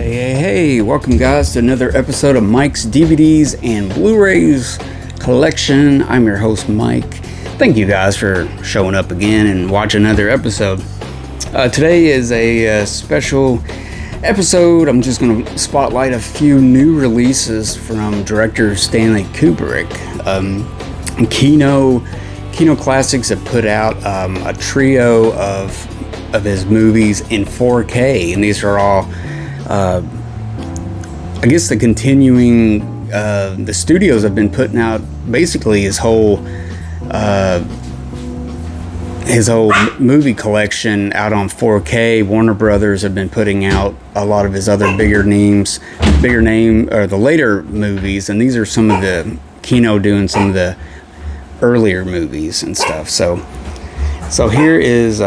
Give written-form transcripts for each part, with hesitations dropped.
Hey, welcome guys to another episode of Mike's DVDs and Blu-rays collection. I'm your host Mike. Thank you guys for showing up again and watching another episode. Today is a special episode. I'm just going to spotlight a few new releases from director Stanley Kubrick. KINO Classics have put out a trio of his movies in 4K, and these are all I guess the continuing, the studios have been putting out basically his whole movie collection out on 4K. Warner Brothers have been putting out a lot of his other the later movies, and these are some of the KINO doing some of the earlier movies and stuff. So here is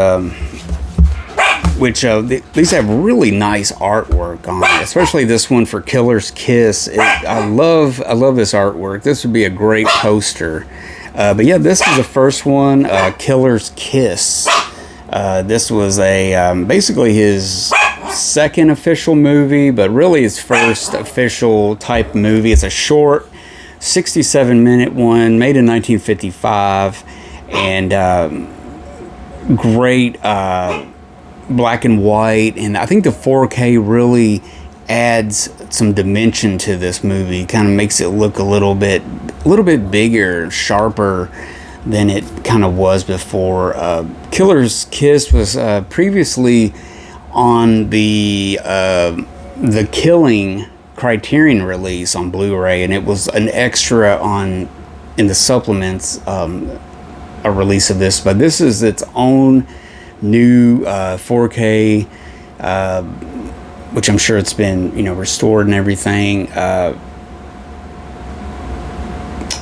these have really nice artwork on it, especially this one for Killer's Kiss. I love this artwork. This would be a great poster. But yeah, this is the first one, Killer's Kiss. This was basically his second official movie, but really his first official type movie. It's a short 67-minute one made in 1955, and great black and white, and I think the 4K really adds some dimension to this movie. Kind of makes it look a little bit bigger, sharper than it kind of was before. Killer's Kiss was previously on the Killing Criterion release on Blu-ray, and it was an extra in the supplements, a release of this. But this is its own new 4K, which I'm sure it's been restored and everything.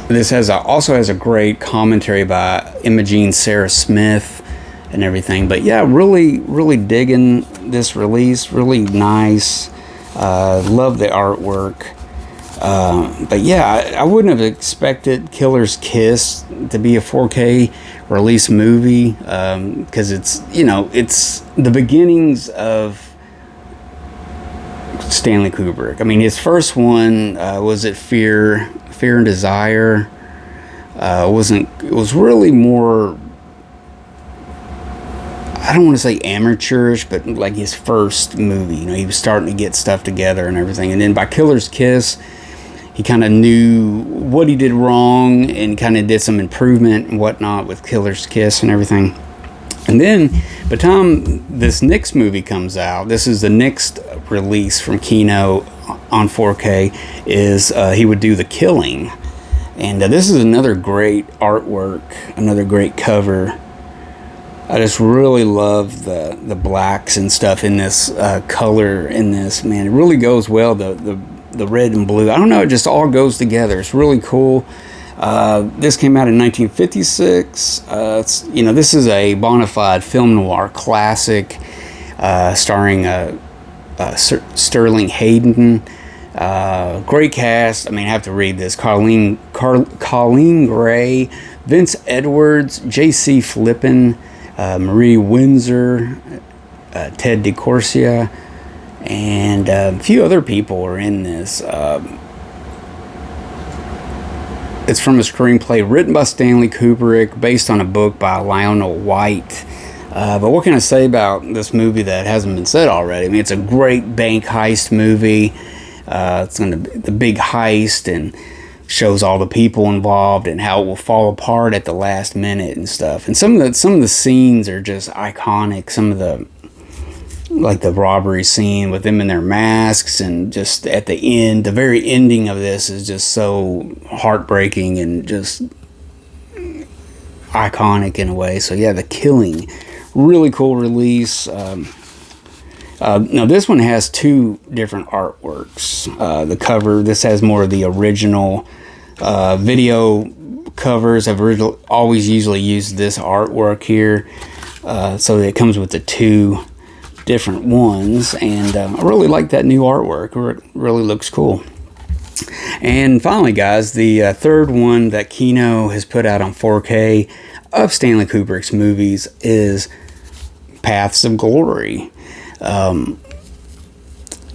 This also has a great commentary by Imogene Sarah Smith and everything. But yeah, really digging this release. Really nice. Love the artwork. But yeah, I wouldn't have expected Killer's Kiss to be a 4K release movie, because it's the beginnings of Stanley Kubrick. I mean, his first one was it Fear and Desire. It was really more, I don't want to say amateurish, but like his first movie. He was starting to get stuff together and everything. And then by Killer's Kiss, he kind of knew what he did wrong and kind of did some improvement and whatnot with Killer's Kiss and everything. And then by the time this next movie comes out, this is the next release from KINO on 4K, is he would do The Killing. And this is another great artwork, another great cover. I just really love the blacks and stuff in this, color in this, man. It really goes well, the red and blue. I don't know, it just all goes together. It's really cool. This came out in 1956. This is a bona fide film noir classic, starring Sterling Hayden. Great cast. I mean, I have to read this. Colleen Gray, Vince Edwards, J.C. Flippin, Marie Windsor, Ted DeCorsia, and a few other people are in this. It's from a screenplay written by Stanley Kubrick, based on a book by Lionel White. But what can I say about this movie that hasn't been said already? I mean, it's a great bank heist movie. It's on the big heist, and shows all the people involved and how it will fall apart at the last minute and stuff. And some of the scenes are just iconic. Some of the robbery scene with them in their masks, and just at the end, the very ending of this is just so heartbreaking and just iconic in a way. So yeah, The Killing, really cool release. Now this one has two different artworks. The cover, this has more of the original video covers. I've always usually used this artwork here, so it comes with the two different ones, and I really like that new artwork. It really looks cool. And finally, guys, the third one that KINO has put out on 4K of Stanley Kubrick's movies is Paths of Glory.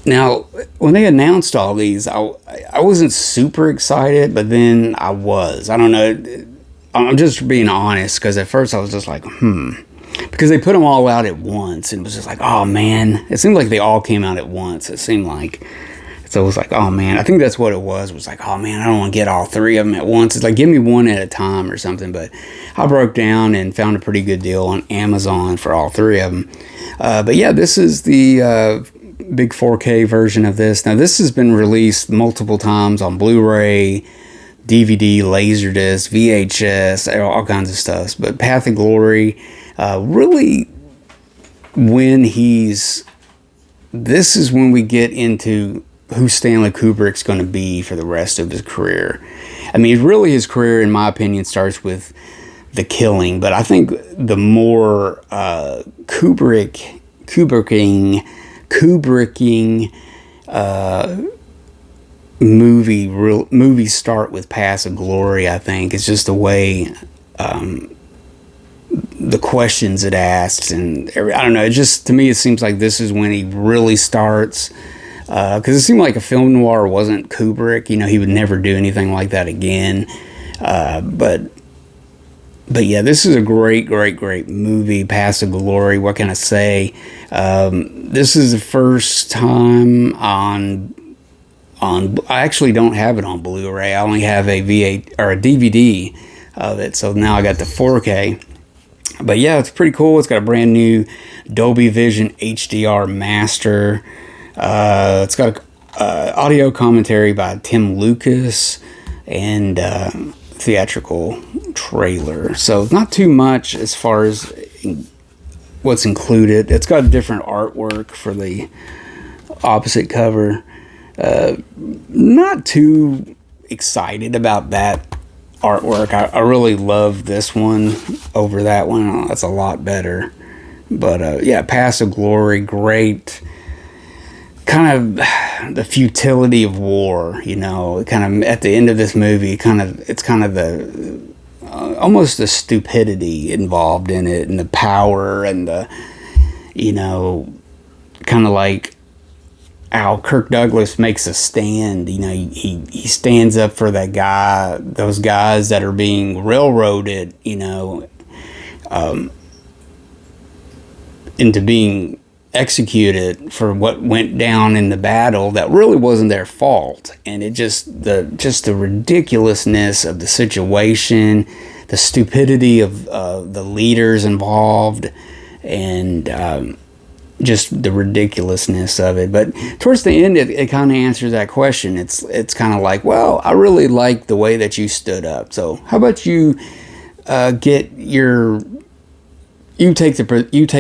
Now, when they announced all these, I wasn't super excited, but then I was. I don't know. I'm just being honest, because at first I was just like, because they put them all out at once, and it was just like, oh man, it seemed like they all came out at once. It seemed like, so it was like, oh man, I think that's what it was. It was like, oh man, I don't want to get all three of them at once. It's like, give me one at a time or something. But I broke down and found a pretty good deal on Amazon for all three of them. But yeah, this is the big 4K version of this. Now, this has been released multiple times on Blu-ray, DVD, Laserdisc, VHS, all kinds of stuff. But Path of Glory, really, this is when we get into who Stanley Kubrick's going to be for the rest of his career. I mean, really, his career, in my opinion, starts with The Killing. But I think the more Kubricking movies start with Paths of Glory. I think it's just the way the questions it asks, and I don't know, it just, to me, it seems like this is when he really starts, because it seemed like a film noir wasn't Kubrick. You know, he would never do anything like that again. But yeah, this is a great movie, Paths of Glory. What can I say? This is the first time on I actually don't have it on Blu-ray. I only have a DVD of it. So now I got the 4K. But yeah, it's pretty cool. It's got a brand new Dolby Vision HDR master. It's got audio commentary by Tim Lucas and theatrical trailer. So not too much as far as what's included. It's got different artwork for the opposite cover. Not too excited about that artwork. I really love this one over that one. That's a lot better. But yeah, Paths of Glory, great. Kind of the futility of war, you know, kind of at the end of this movie, it's kind of the almost the stupidity involved in it, and the power, and the, you know, kind of like how Kirk Douglas makes a stand. You know, he stands up for those guys that are being railroaded, you know, into being executed for what went down in the battle that really wasn't their fault. And it just the ridiculousness of the situation, the stupidity of the leaders involved, and just the ridiculousness of it. But towards the end, it kind of answers that question. It's kind of like, well, I really like the way that you stood up, so how about you take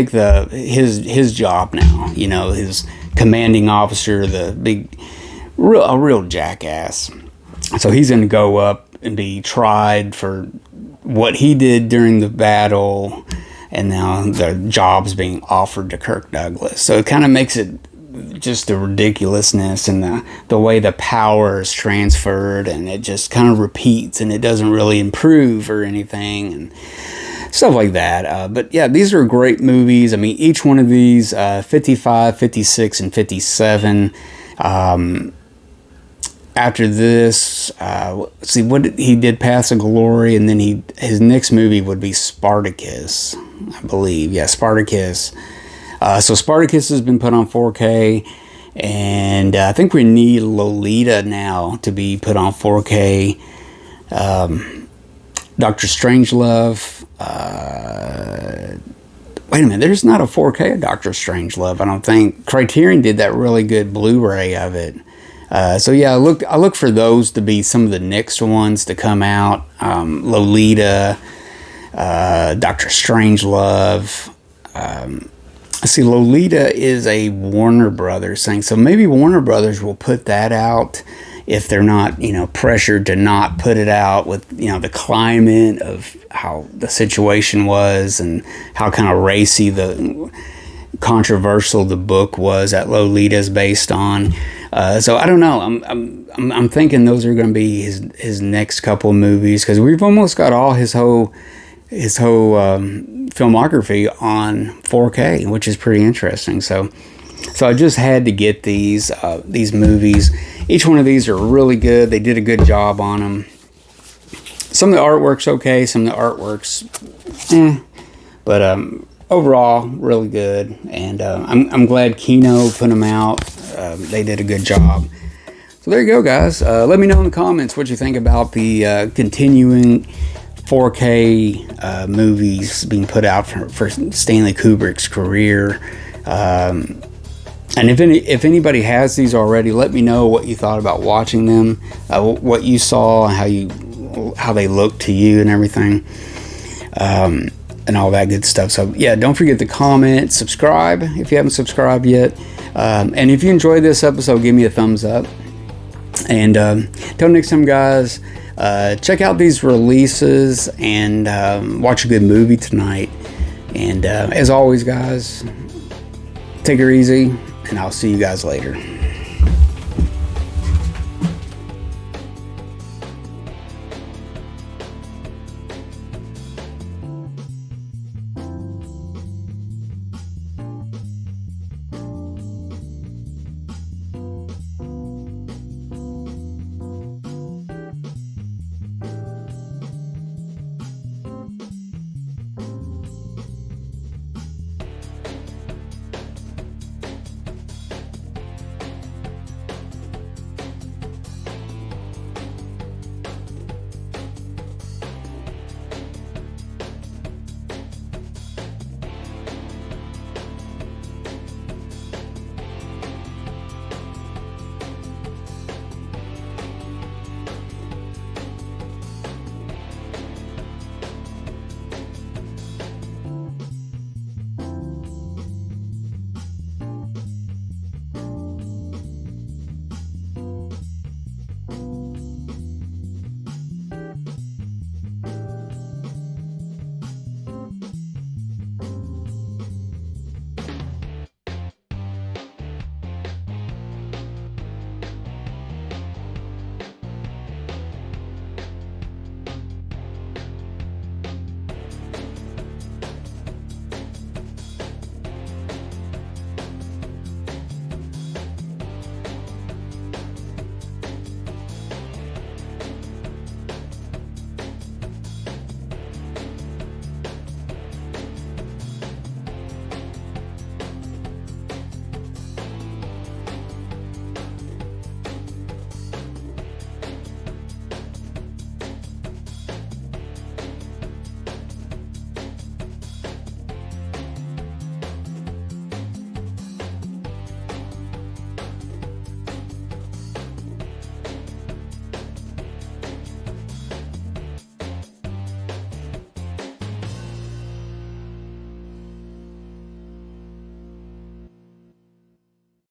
his job now, you know, his commanding officer, a real jackass. So he's going to go up and be tried for what he did during the battle, and now the job's being offered to Kirk Douglas. So it kind of makes it just the ridiculousness and the way the power is transferred, and it just kind of repeats, and it doesn't really improve or anything, and stuff like that. But yeah, these are great movies. I mean, each one of these, 55, 56, and 57. After this, let's see, he did Paths of Glory, and then his next movie would be Spartacus, I believe. Yeah, Spartacus. So Spartacus has been put on 4K, and I think we need Lolita now to be put on 4K. Dr. Strangelove. Wait a minute, there's not a 4K of Dr. Strangelove, I don't think. Criterion did that really good Blu-ray of it. So yeah, I look for those to be some of the next ones to come out. Lolita, Dr. Strangelove. See, Lolita is a Warner Brothers thing, so maybe Warner Brothers will put that out if they're not, you know, pressured to not put it out, with, you know, the climate of how the situation was and how kind of racy, the controversial the book was that Lolita is based on. So I don't know. I'm thinking those are going to be his next couple of movies, because we've almost got all his whole filmography on 4K, which is pretty interesting. So So I just had to get these movies. Each one of these are really good. They did a good job on them. Some of the artwork's okay, some of the artwork's but overall really good. And I'm glad Kino put them out. They did a good job. So there you go, guys. Let me know in the comments what you think about the continuing 4K movies being put out for Stanley Kubrick's career. And if anybody has these already, let me know what you thought about watching them, what you saw, how they look to you and everything, and all that good stuff. So yeah, don't forget to comment, subscribe if you haven't subscribed yet, and if you enjoyed this episode, give me a thumbs up. And until next time, guys, check out these releases and watch a good movie tonight. And as always, guys, take her easy, and I'll see you guys later.